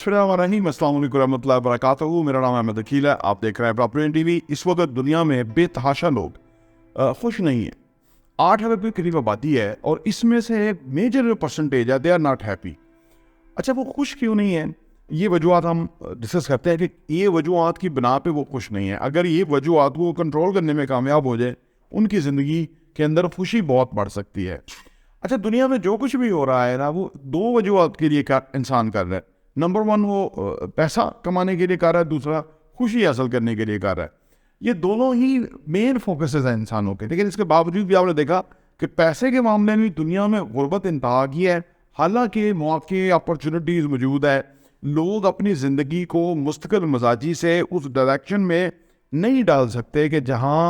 अस्सलाम वालेकुम रहमतुल्लाहि व बरकातहू। मेरा नाम अहमद अकील है। आप देख रहे हैं प्रॉपर्टी टीवी। इस वक्त दुनिया में बेतहाशा लोग खुश नहीं है। 8 अरब के करीब आबादी है और इसमें से मेजर परसेंटेज है दे आर नॉट हैप्पी। अच्छा, वो खुश क्यों नहीं है? ये वजूहत हम डिस्कस करते हैं कि ये वजूहत की बिना पे वो खुश नहीं है। अगर ये वजूहत को कंट्रोल करने में कामयाब हो जाए, उनकी ज़िंदगी के अंदर खुशी बहुत बढ़ सकती है। अच्छा, दुनिया में जो कुछ भी हो रहा है ना, वो दो वजूहत के लिए इंसान कर रहा है। नंबर 1 वो पैसा कमाने के लिए कर रहा है, दूसरा खुशी हासिल करने के लिए कर रहा है। ये दोनों ही मेन फोकसेस हैं इंसानों के। लेकिन इसके बावजूद भी आपने देखा कि पैसे के मामले में दुनिया में गुर्बत इंतहा की है। हालांकि मौके अपॉर्चुनिटीज़ मौजूद है, लोग अपनी ज़िंदगी को मुस्तकिल मजाजी से उस डायरेक्शन में नहीं डाल सकते कि जहाँ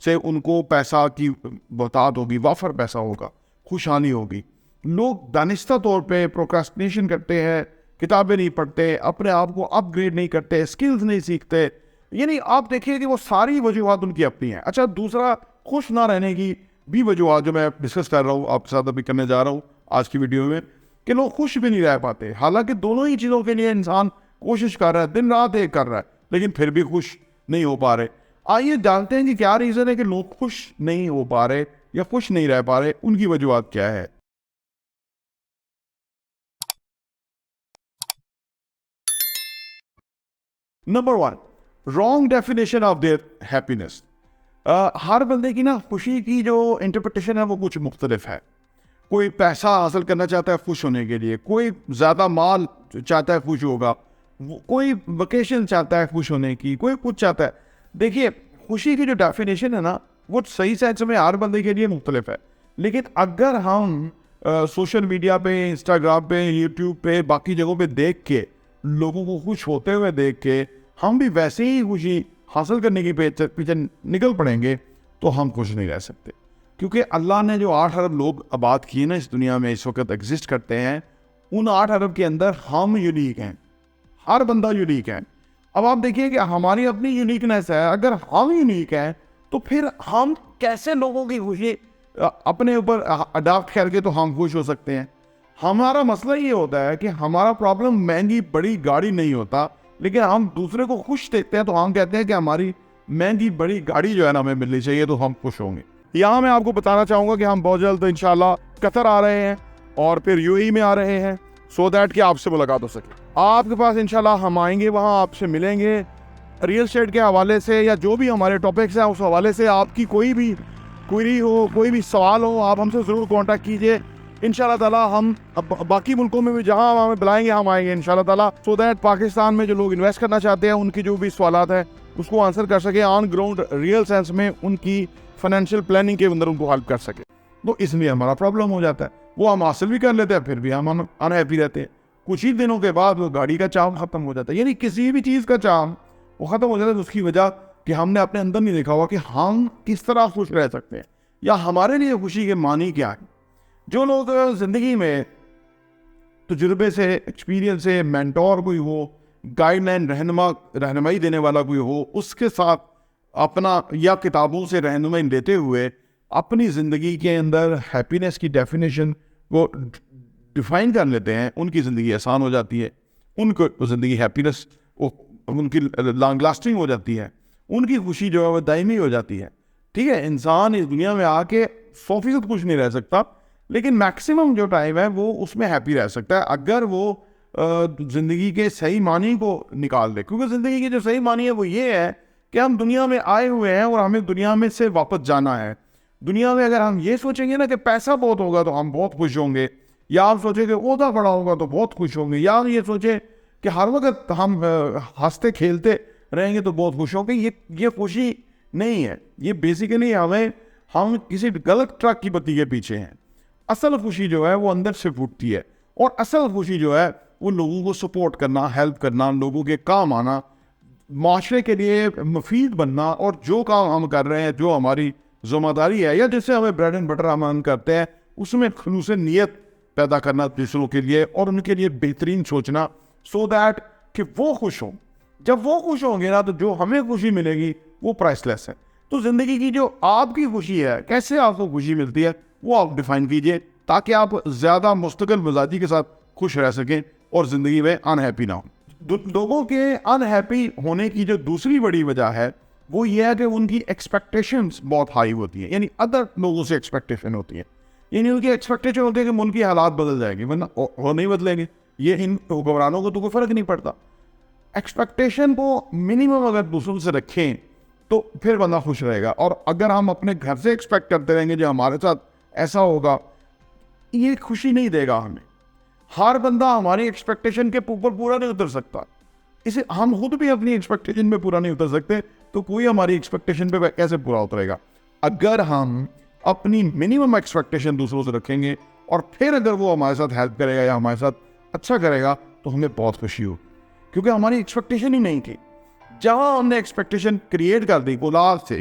से उनको पैसा की बहुतात होगी, वाफर पैसा होगा, खुशहाली होगी। लोग दानिस्ता तौर पे प्रोक्रास्टिनेशन करते हैं, किताबें नहीं पढ़ते, अपने आप को अपग्रेड नहीं करते, स्किल्स नहीं सीखते। यानी आप देखिए कि वो सारी वजूहत उनकी अपनी है। अच्छा, दूसरा खुश ना रहने की भी वजूहत जो मैं डिस्कस कर रहा हूँ आपके साथ, अभी करने जा रहा हूँ आज की वीडियो में, कि लोग खुश भी नहीं रह पाते। हालांकि दोनों ही चीज़ों के लिए इंसान कोशिश कर रहा है, दिन रात एक कर रहा है, लेकिन फिर भी खुश नहीं हो पा रहे। आइए जानते हैं कि क्या रीज़न है कि लोग खुश नहीं हो पा रहे या खुश नहीं रह पा रहे, उनकी वजूहत क्या है। Number 1, wrong definition of their happiness. हर बंदे की ना खुशी की जो इंटरप्रिटेशन है वो कुछ मुख्तलिफ है। कोई पैसा हासिल करना चाहता है खुश होने के लिए, कोई ज़्यादा माल चाहता है खुश होगा, कोई वकेशन चाहता है खुश होने की, कोई कुछ चाहता है। देखिए, खुशी की जो डेफिनेशन है ना, वो सही सेंस में हर बंदे के लिए मुख्तलिफ है। लेकिन अगर हम सोशल मीडिया पे, इंस्टाग्राम पे, यूट्यूब पे, बाकी जगहों पे देख के लोगों को खुश होते हुए देख के हम भी वैसे ही खुशी हासिल करने की पीछे निकल पड़ेंगे, तो हम खुश नहीं रह सकते। क्योंकि अल्लाह ने जो 8 अरब लोग आबाद किए ना इस दुनिया में, इस वक्त एग्जिस्ट करते हैं, उन 8 अरब के अंदर हम यूनिक हैं। हर बंदा यूनिक है। अब आप देखिए कि हमारी अपनी यूनिकनेस है। अगर हम यूनिक हैं तो फिर हम कैसे लोगों की खुशी अपने ऊपर अडाप्ट करके तो हम खुश हो सकते हैं। हमारा मसला ये होता है कि हमारा प्रॉब्लम महंगी बड़ी गाड़ी नहीं होता, लेकिन हम दूसरे को खुश देखते हैं तो हम कहते हैं कि हमारी महंगी बड़ी गाड़ी जो है ना हमें मिलनी चाहिए, तो हम खुश होंगे। यहाँ मैं आपको बताना चाहूँगा कि हम बहुत जल्द इंशाल्लाह कतर आ रहे हैं और फिर यूएई में आ रहे हैं, सो दैट कि आपसे मुलाकात हो सके। आपके पास इंशाल्लाह हम आएंगे, वहाँ आपसे मिलेंगे। रियल एस्टेट के हवाले से या जो भी हमारे टॉपिक्स हैं उस हवाले से आपकी कोई भी क्वेरी हो, कोई भी सवाल हो, आप हमसे ज़रूर कॉन्टैक्ट कीजिए। इंशाल्लाह ताला हम बाकी मुल्कों में भी जहाँ हमें बुलाएंगे हम आएंगे इंशाल्लाह ताला, सो दैट पाकिस्तान में जो लोग इन्वेस्ट करना चाहते हैं उनकी जो भी सवालात हैं उसको आंसर कर सके, ऑन ग्राउंड रियल सेंस में उनकी फाइनेंशियल प्लानिंग के अंदर उनको हेल्प कर सके। तो इसलिए हमारा प्रॉब्लम हो जाता है। वो हम हासिल भी कर लेते हैं, फिर भी हम अनहैप्पी रहते हैं। कुछ ही दिनों के बाद वो गाड़ी का चाम ख़त्म हो जाता है। यानी किसी भी चीज़ का चाम वो ख़त्म हो जाता है, तो उसकी वजह कि हमने अपने अंदर नहीं देखा हुआ कि हम किस तरह खुश रह सकते हैं या हमारे लिए खुशी के मानी क्या है। जो लोग ज़िंदगी में तजुर्बे से, एक्सपीरियंस से, मेंटोर कोई हो, गाइडलाइन रहनुमाई देने वाला कोई हो, उसके साथ अपना या किताबों से रहनुमाई लेते हुए अपनी ज़िंदगी के अंदर हैप्पीनेस की डेफिनेशन को डिफ़ाइन कर लेते हैं, उनकी ज़िंदगी आसान हो जाती है। उनको ज़िंदगी हैप्पीनेस उनकी लॉन्ग लास्टिंग हो जाती है, उनकी खुशी जो है वह दायमी हो जाती है। ठीक है, इंसान इस दुनिया में आके 100% खुश नहीं रह सकता, लेकिन मैक्सिमम जो टाइम है वो उसमें हैप्पी रह सकता है अगर वो ज़िंदगी के सही मानी को निकाल दे। क्योंकि ज़िंदगी की जो सही मानी है वो ये है कि हम दुनिया में आए हुए हैं और हमें दुनिया में से वापस जाना है। दुनिया में अगर हम ये सोचेंगे ना कि पैसा बहुत होगा तो हम बहुत खुश होंगे, या आप सोचें कि ओहदा बड़ा होगा तो बहुत खुश होंगे, या ये सोचें कि हर वक्त हम हंसते खेलते रहेंगे तो बहुत खुश होंगे, ये खुशी नहीं है। ये बेसिकली हम किसी गलत ट्रक की बत्ती के पीछे हैं। असल खुशी जो है वो अंदर से फूटती है, और असल खुशी जो है वो लोगों को सपोर्ट करना, हेल्प करना, लोगों के काम आना, माशरे के लिए मुफीद बनना, और जो काम हम कर रहे हैं, जो हमारी ज़िम्मेदारी है या जिससे हमें ब्रेड एंड बटर हम करते हैं, उसमें खुलूस नीयत पैदा करना दूसरों के लिए और उनके लिए बेहतरीन सोचना, सो दैट कि वो खुश हों। जब वो खुश होंगे ना तो जो हमें खुशी मिलेगी वो प्राइसलेस है। तो ज़िंदगी की जो आपकी खुशी है, कैसे आपको खुशी मिलती है, वो आप डिफाइन कीजिए, ताकि आप ज़्यादा मुस्तकिल मिजाजी के साथ खुश रह सकें और ज़िंदगी में अनहैप्पी ना हो। लोगों के अनहैप्पी होने की जो दूसरी बड़ी वजह है वो ये है कि उनकी एक्सपेक्टेशंस बहुत हाई होती है, यानी अदर लोगों से एक्सपेक्टेशन होती है, यानी उनकी एक्सपेक्टेशन होती है कि मुल्क की हालात बदल जाएंगे, वरना वो नहीं बदलेंगे। ये इन हुक्मरानों को तो कोई फ़र्क नहीं पड़ता। एक्सपेक्टेशन को मिनिमम अगर दूसरों से रखें तो फिर बंदा खुश रहेगा। और अगर हम अपने घर से एक्सपेक्ट करते रहेंगे जो हमारे साथ ऐसा होगा, ये खुशी नहीं देगा हमें। हर बंदा हमारी एक्सपेक्टेशन के ऊपर पूरा नहीं उतर सकता, इसे हम खुद भी अपनी एक्सपेक्टेशन में पूरा नहीं उतर सकते, तो कोई हमारी एक्सपेक्टेशन पे कैसे पूरा उतरेगा। अगर हम अपनी मिनिमम एक्सपेक्टेशन दूसरों से रखेंगे और फिर अगर वो हमारे साथ हेल्प करेगा या हमारे साथ अच्छा करेगा तो हमें बहुत खुशी हो, क्योंकि हमारी एक्सपेक्टेशन ही नहीं थी। जहां हमने एक्सपेक्टेशन क्रिएट कर दी औलाद से,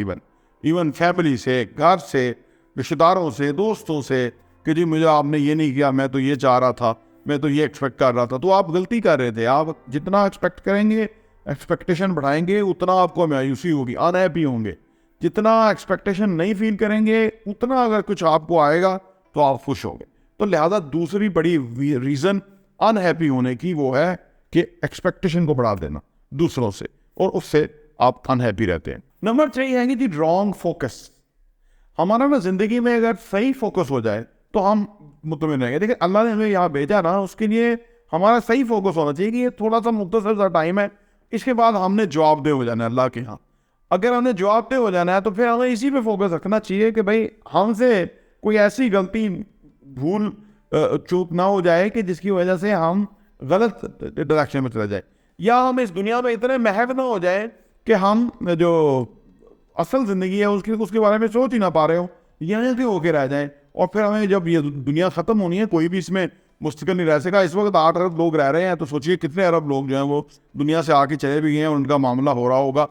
इवन फैमिली से, घर से, रिश्तेदारों से, दोस्तों से, कि जी मुझे आपने ये नहीं किया, मैं तो ये चाह रहा था, मैं तो ये एक्सपेक्ट कर रहा था, तो आप गलती कर रहे थे। आप जितना एक्सपेक्ट करेंगे, एक्सपेक्टेशन बढ़ाएंगे, उतना आपको मायूसी होगी, अनहैप्पी होंगे। जितना एक्सपेक्टेशन नहीं फील करेंगे, उतना अगर कुछ आपको आएगा तो आप खुश होंगे। तो लिहाजा दूसरी बड़ी रीज़न अनहैप्पी होने की वो है कि एक्सपेक्टेशन को बढ़ा देना दूसरों से, और उससे आप अनहैप्पी रहते हैं। नंबर 3 है कि रॉन्ग फोकस। हमारा ना जिंदगी में अगर सही फोकस हो जाए तो हम मुतमिन रहेंगे। देखिए अल्लाह ने हमें यहाँ भेजा ना, उसके लिए हमारा सही फोकस होना चाहिए कि ये थोड़ा सा मुख्तसर सा टाइम है, इसके बाद हमने जवाबदेह हो जाना है अल्लाह के यहाँ। अगर हमने जवाबदेह हो जाना है तो फिर हमें इसी पे फोकस रखना चाहिए कि भाई हमसे कोई ऐसी गलती, भूल चूक ना हो जाए कि जिसकी वजह से हम गलत डायरेक्शन में चले जाए, या हम इस दुनिया में इतने महव ना हो जाए कि हम जो असल ज़िंदगी है उसके बारे में सोच ही ना पा रहे हो, यहाँ से होके रह जाए। और फिर हमें जब ये दुनिया ख़त्म होनी है, कोई भी इसमें मुस्तकिल नहीं रह सका। इस वक्त 8 अरब लोग रह रहे हैं, तो सोचिए कितने अरब लोग जो हैं वो दुनिया से आके चले भी गए हैं, उनका मामला हो रहा होगा।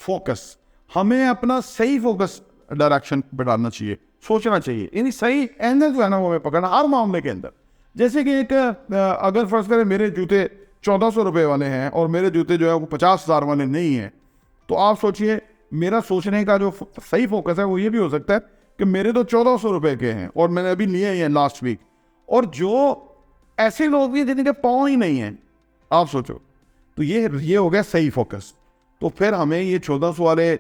फोकस, हमें अपना सही फोकस डायरेक्शन पर डालना चाहिए, सोचना चाहिए, यानी सही एंगल जो है ना वो हमें पकड़ना हर मामले के अंदर। जैसे कि एक अगर फर्ज करें मेरे जूते 1400 रुपये वाले हैं और मेरे जूते जो है वो 50,000 वाले नहीं हैं, तो आप सोचिए मेरा सोचने का जो सही फोकस है वो ये भी हो सकता है कि मेरे तो 1400 रुपये के हैं और मैंने अभी लिए हैं लास्ट वीक, और जो ऐसे लोग भी जिनके पाँव ही नहीं हैं, आप सोचो, तो ये हो गया सही फोकस। तो फिर हमें ये 1400 वाले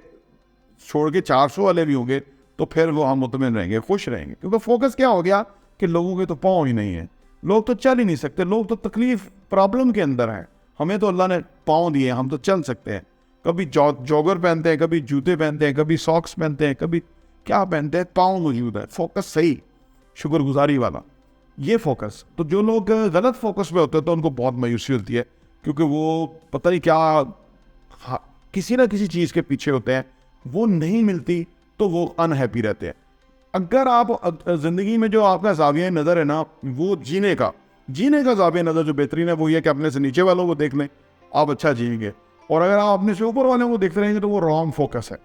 छोड़ के 400 वाले भी होंगे, तो फिर वो हम मुतमिन रहेंगे, खुश रहेंगे, क्योंकि फोकस क्या हो गया कि लोगों के तो पाँव ही नहीं है, लोग तो चल ही नहीं सकते, लोग तो तकलीफ प्रॉब्लम के अंदर हैं। हमें तो अल्लाह ने पाँव दिए, हम तो चल सकते हैं। कभी जॉगर पहनते हैं, कभी जूते पहनते हैं, कभी सॉक्स पहनते हैं, कभी क्या पहनते हैं, पाँव मौजूद है। फोकस सही, शुक्रगुजारी वाला, ये फोकस। तो जो लोग गलत फोकस में होते हैं तो उनको बहुत मायूसी होती है, क्योंकि वो पता नहीं क्या किसी ना किसी चीज़ के पीछे होते हैं, वो नहीं मिलती तो वो अनहैप्पी रहते हैं। अगर आप ज़िंदगी में जो आपका ज़ाविया नज़र है ना, वो जीने का ज़ाविया नज़र जो बेहतरीन है वो ये कि अपने से नीचे वालों को देख लें, आप अच्छा जिएंगे। और अगर आप अपने से ऊपर वालों को देखते रहेंगे तो वो रॉन्ग फोकस है।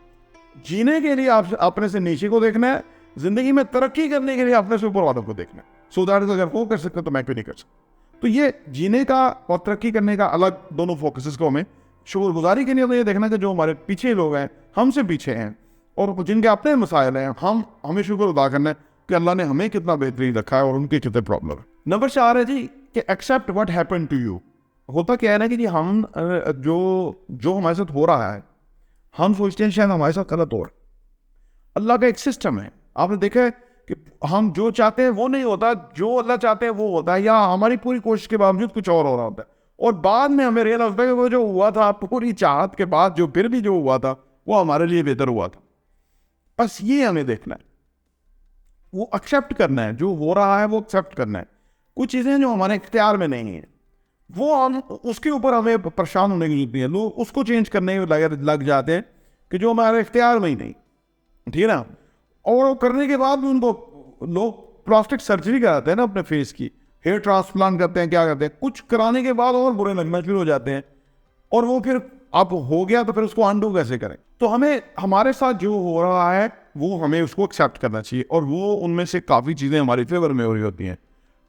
जीने के लिए आप अपने से नीचे को देखना है, ज़िंदगी में तरक्की करने के लिए अपने से ऊपर वालों को देखना है। सो दैट अगर वो कर सकते तो मैं क्यों नहीं कर सकता। तो ये जीने का और तरक्की करने का अलग दोनों फोकसेस को हमें शुक्रगुजारी के लिए तो ये देखना कि जो हमारे पीछे लोग हैं, हमसे पीछे हैं और जिनके अपने मसाइल हैं, हमें शुक्र अदा करना है कि अल्लाह ने हमें कितना बेहतरीन रखा है और उनके कितने प्रॉब्लम है। नंबर 4 है जी कि accept what happen to you. होता क्या है ना कि जी हम जो हमारे साथ हो रहा है, हम सोचते हैं शायद हमारे साथ गलत हो रहा है। अल्लाह का एक सिस्टम है, आपने देखा है कि हम जो चाहते हैं वो नहीं होता, जो अल्लाह चाहते हैं वो होता है, या हमारी पूरी कोशिश के बावजूद कुछ और हो रहा होता है, और बाद में हमें रियलाइज होता है कि वो जो हुआ था पूरी चाहत के बाद जो फिर भी जो हुआ था वो हमारे लिए बेहतर हुआ था। बस ये हमें देखना है, वो एक्सेप्ट करना है, जो हो रहा है वो एक्सेप्ट करना है। कुछ चीज़ें जो हमारे इख्तियार में नहीं है वो हम उसके ऊपर हमें परेशान होने की जरूरत नहीं है। लोग उसको चेंज करने में लग जाते हैं कि जो हमारे इख्तियार में ही नहीं, ठीक है ना। और वो करने के बाद भी उनको लोग प्लास्टिक सर्जरी कराते हैं ना अपने फेस की, हेयर ट्रांसप्लांट करते हैं, क्या करते हैं, कुछ कराने के बाद और बुरे लगना शुरू हो जाते हैं, और वो फिर अब हो गया तो फिर उसको अनडू कैसे करें। तो हमें हमारे साथ जो हो रहा है वो हमें उसको एक्सेप्ट करना चाहिए, और वो उनमें से काफ़ी चीज़ें हमारे फेवर में हो रही होती हैं।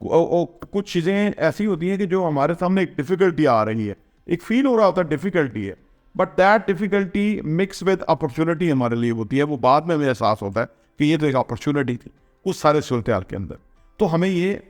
कुछ चीज़ें ऐसी होती हैं कि जो हमारे सामने एक डिफ़िकल्टी आ रही है, एक फील हो रहा होता है डिफ़िकल्टी है, but that difficulty mix with opportunity हमारे लिए होती है। वो बाद में हमें एहसास होता है कि ये तो एक अपॉर्चुनिटी थी उस सारे सूरत हाल के अंदर। तो हमें ये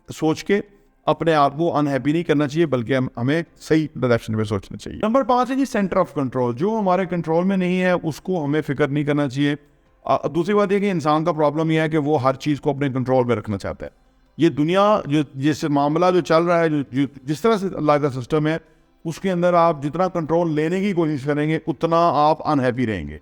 सोच के अपने आप को अनहैप्पी नहीं करना चाहिए, बल्कि हमें सही डायरेक्शन में सोचना चाहिए। नंबर 5 है जी सेंटर ऑफ कंट्रोल। जो हमारे कंट्रोल में नहीं है उसको हमें फिक्र नहीं करना चाहिए। दूसरी बात यह कि इंसान का प्रॉब्लम यह है कि वो हर चीज़ को अपने कंट्रोल में रखना चाहता है। ये दुनिया जो जिस मामला जो चल रहा है, जो जिस तरह से अल्लाह का सिस्टम है, उसके अंदर आप जितना कंट्रोल लेने की कोशिश करेंगे उतना आप अनहैप्पी रहेंगे।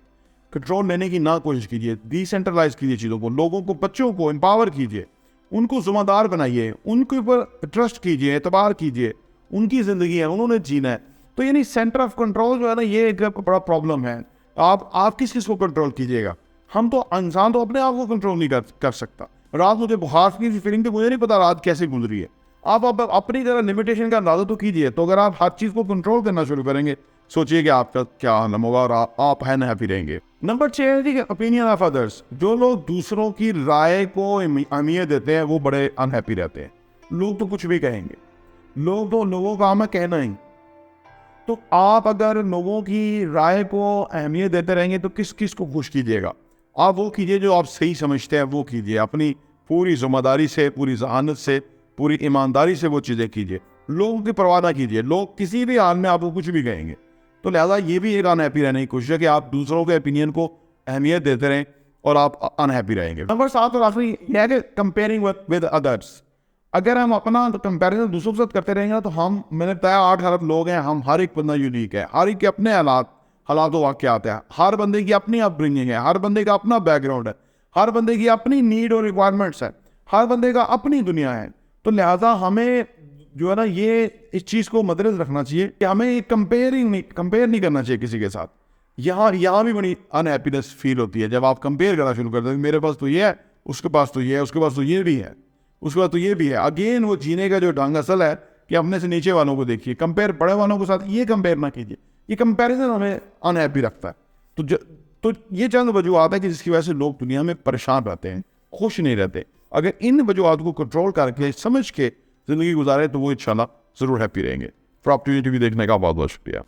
कंट्रोल लेने की ना कोशिश कीजिए, डिसेंट्रलाइज कीजिए चीज़ों को, लोगों को, बच्चों को एम्पावर कीजिए, उनको ज़िम्मेदार बनाइए, उनके ऊपर ट्रस्ट कीजिए, एतबार कीजिए, उनकी ज़िंदगी है, उन्होंने जीना है। तो यानी सेंटर ऑफ कंट्रोल जो है ना, ये एक बड़ा प्रॉब्लम है। आप किस चीज़ को कंट्रोल कीजिएगा? हम तो इंसान तो अपने आप को कंट्रोल नहीं कर सकता। रात मुझे बुखार की फीलिंग तो मुझे नहीं पता रात कैसे गुजरी है। आप अपनी तरह लिमिटेशन का अंदाजा तो कीजिए। तो अगर आप हर चीज़ को कंट्रोल करना शुरू करेंगे, सोचिए कि आपका क्या हाल होगा और आप अनहैप्पी रहेंगे। नंबर 6 है ओपिनियन ऑफ अदर्स। जो लोग दूसरों की राय को अहमियत देते हैं वो बड़े अनहैप्पी रहते हैं। लोग तो कुछ भी कहेंगे, लोगों का हमें कहना ही। तो आप अगर लोगों की राय को अहमियत देते रहेंगे तो किस किस को खुश कीजिएगा? आप वो कीजिए जो आप सही समझते हैं, वो कीजिए। अपनी पूरी जिम्मेदारी से, पूरी जहानत से, पूरी ईमानदारी से वो चीज़ें कीजिए। लोगों की परवाह ना कीजिए। लोग किसी भी हाल में आपको कुछ भी कहेंगे। तो लिहाजा ये भी एक अनहैप्पी रहने की कोशिश है कि आप दूसरों के ओपिनियन को अहमियत देते रहें और आप अनहैप्पी रहेंगे। नंबर 7 और आखिरी यह है कि कंपेयरिंग विद अदर्स। अगर हम अपना कंपैरिजन दूसरों के साथ करते रहेंगे तो मैंने बताया 8 अरब लोग हैं, हम हर एक बंदा यूनिक है, हर एक के अपने हालात वाक़यात हैं, हर बंदे की अपनी अपब्रिंगिंग है, हर बंदे का अपना बैकग्राउंड है, हर बंदे की अपनी नीड और रिक्वायरमेंट्स है, हर बंदे का अपनी दुनिया है। तो लिहाजा हमें जो है ना, ये इस चीज़ को मद्देनज़र रखना चाहिए कि हमें कंपेयर नहीं करना चाहिए किसी के साथ। यहाँ भी बड़ी अनहैप्पीनेस फील होती है जब आप कंपेयर करना शुरू करते हैं। मेरे पास तो ये है, उसके पास तो ये है, उसके पास तो ये भी है, उसके बाद तो ये भी है। अगेन वो जीने का जो ढंग असल है कि अपने से नीचे वालों को देखिए, कंपेयर बड़े वालों के साथ ये कंपेयर ना कीजिए। ये कंपैरिजन हमें अनहैप्पी रखता है। तो ये चंद वजूहत है कि जिसकी वजह से लोग दुनिया में परेशान रहते हैं, खुश नहीं रहते। अगर इन वजूहत को कंट्रोल करके, समझ के ज़िंदगी गुजारे तो वो इंशाल्लाह ज़रूर हैप्पी रहेंगे। फॉर अपॉर्चुनिटी भी देखने का बहुत बहुत शुक्रिया।